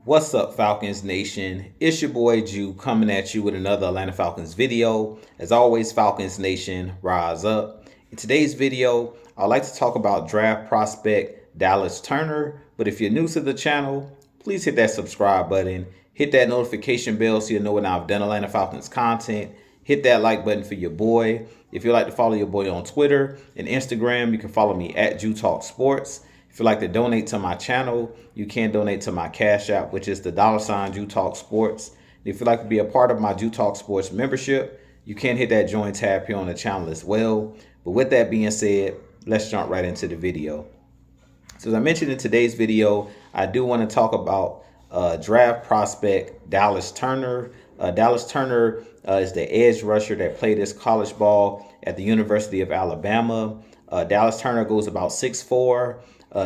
What's up, Falcons Nation? It's your boy Jew coming at you with another Atlanta Falcons video. As always, Falcons Nation, rise up. In today's video, I'd like to talk about draft prospect Dallas Turner. But if you're new to the channel, please hit that subscribe button, hit that notification bell so you'll know when I've done Atlanta Falcons content. Hit that like button for your boy. If you'd like to follow your boy on Twitter and Instagram, you can follow me at Jew Talk Sports. If you'd like to donate to my channel, you can donate to my Cash App, which is the $ Jew Talk Sports. And if you'd like to be a part of my Jew Talk Sports membership, you can hit that join tab here on the channel as well. But with that being said, let's jump right into the video. So as I mentioned in today's video, I do want to talk about draft prospect Dallas Turner. Dallas Turner is the edge rusher that played his college ball at the University of Alabama. Dallas Turner goes about 6'4",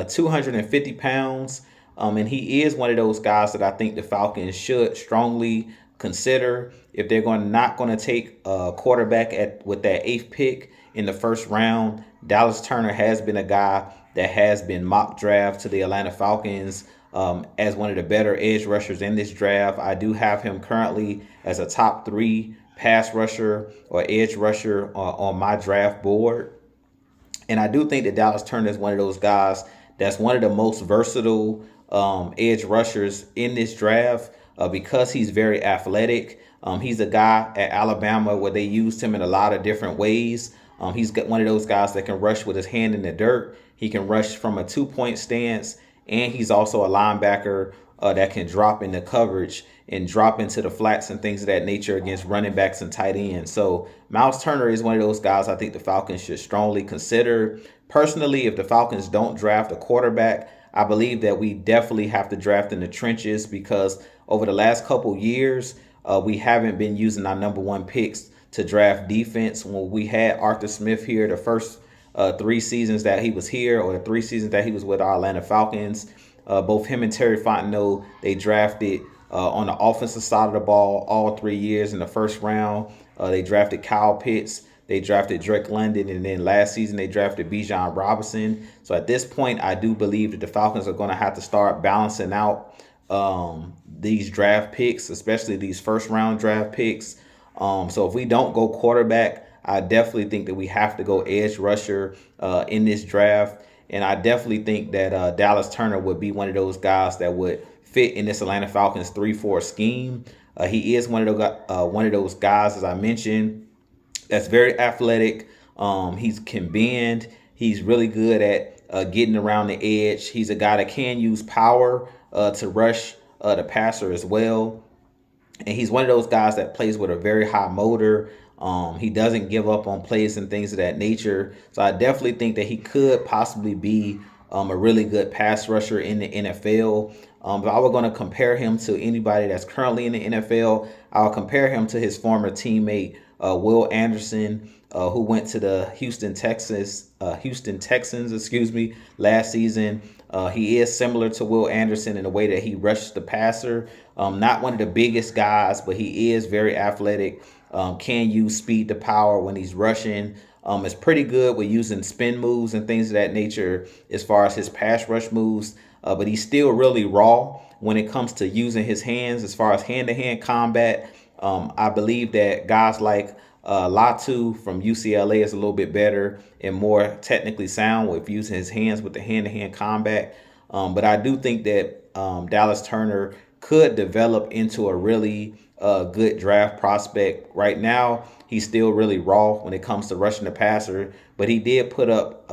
250 pounds. And he is one of those guys that I think the Falcons should strongly consider if they're not going to take a quarterback with that 8th pick in the first round. Dallas Turner has been a guy that has been mock draft to the Atlanta Falcons as one of the better edge rushers in this draft. I do have him currently as a top 3 pass rusher or edge rusher on my draft board. And I do think that Dallas Turner is one of those guys that's one of the most versatile edge rushers in this draft because he's very athletic. He's a guy at Alabama where they used him in a lot of different ways. He's got one of those guys that can rush with his hand in the dirt. He can rush from a 2-point stance, and he's also a linebacker that can drop into coverage and drop into the flats and things of that nature against running backs and tight ends. So Miles Turner is one of those guys I think the Falcons should strongly consider. Personally, if the Falcons don't draft a quarterback, I believe that we definitely have to draft in the trenches because over the last couple years, we haven't been using our #1 picks to draft defense. When we had Arthur Smith here, the first 3 seasons that he was here, or the 3 seasons that he was with our Atlanta Falcons, both him and Terry Fontenot, they drafted on the offensive side of the ball all 3 years in the first round. They drafted Kyle Pitts, they drafted Drake London, and then last season they drafted Bijan Robinson. So at this point, I do believe that the Falcons are going to have to start balancing out these draft picks, especially these first-round draft picks. So if we don't go quarterback, I definitely think that we have to go edge rusher in this draft. And I definitely think that Dallas Turner would be one of those guys that would fit in this Atlanta Falcons 3-4 scheme. He is one of those guys, as I mentioned, that's very athletic. He can bend. He's really good at getting around the edge. He's a guy that can use power to rush the passer as well. And he's one of those guys that plays with a very high motor. He doesn't give up on plays and things of that nature. So I definitely think that he could possibly be a really good pass rusher in the NFL. If I were going to compare him to anybody that's currently in the NFL, I'll compare him to his former teammate, Will Anderson, who went to the Houston Texans, last season. He is similar to Will Anderson in the way that he rushes the passer. Not one of the biggest guys, but he is very athletic. Can use speed to power when he's rushing. Is pretty good with using spin moves and things of that nature as far as his pass rush moves. But he's still really raw when it comes to using his hands as far as hand-to-hand combat. I believe that guys like Latu from UCLA is a little bit better and more technically sound with using his hands with the hand-to-hand combat. But I do think that Dallas Turner could develop into a really good draft prospect. Right now, he's still really raw when it comes to rushing the passer, but he did put up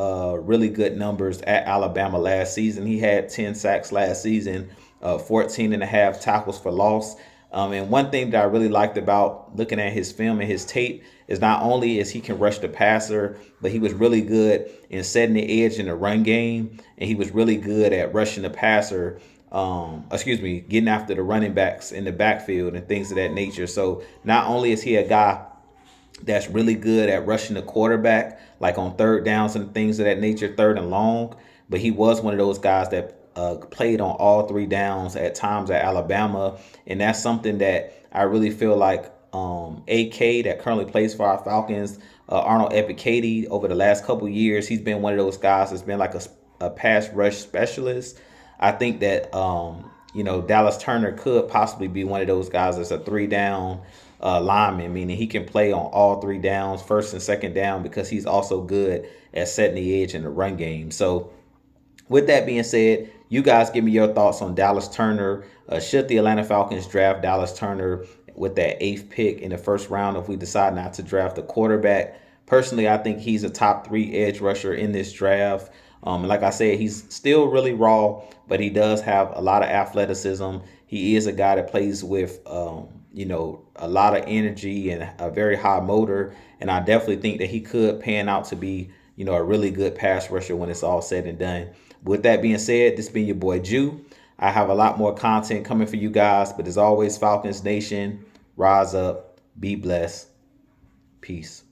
really good numbers at Alabama last season. He had 10 sacks last season, 14 and a half tackles for loss. And one thing that I really liked about looking at his film and his tape is not only is he can rush the passer, but he was really good in setting the edge in the run game, and he was really good at rushing the passer. Getting after the running backs in the backfield and things of that nature. So not only is he a guy that's really good at rushing the quarterback, like on third downs and things of that nature, third and long, but he was one of those guys that played on all 3 downs at times at Alabama. And that's something that I really feel like AK that currently plays for our Falcons, Arnold Epicady, over the last couple years, he's been one of those guys that's been like a pass rush specialist. I think that Dallas Turner could possibly be one of those guys that's a 3-down lineman, meaning he can play on all 3 downs, first and second down, because he's also good at setting the edge in the run game. So with that being said, you guys give me your thoughts on Dallas Turner. Should the Atlanta Falcons draft Dallas Turner with that 8th pick in the first round if we decide not to draft a quarterback? Personally, I think he's a top 3 edge rusher in this draft. Like I said, he's still really raw, but he does have a lot of athleticism. He is a guy that plays with, a lot of energy and a very high motor. And I definitely think that he could pan out to be, a really good pass rusher when it's all said and done. With that being said, this has been your boy Jew. I have a lot more content coming for you guys, but as always, Falcons Nation, rise up, be blessed, peace.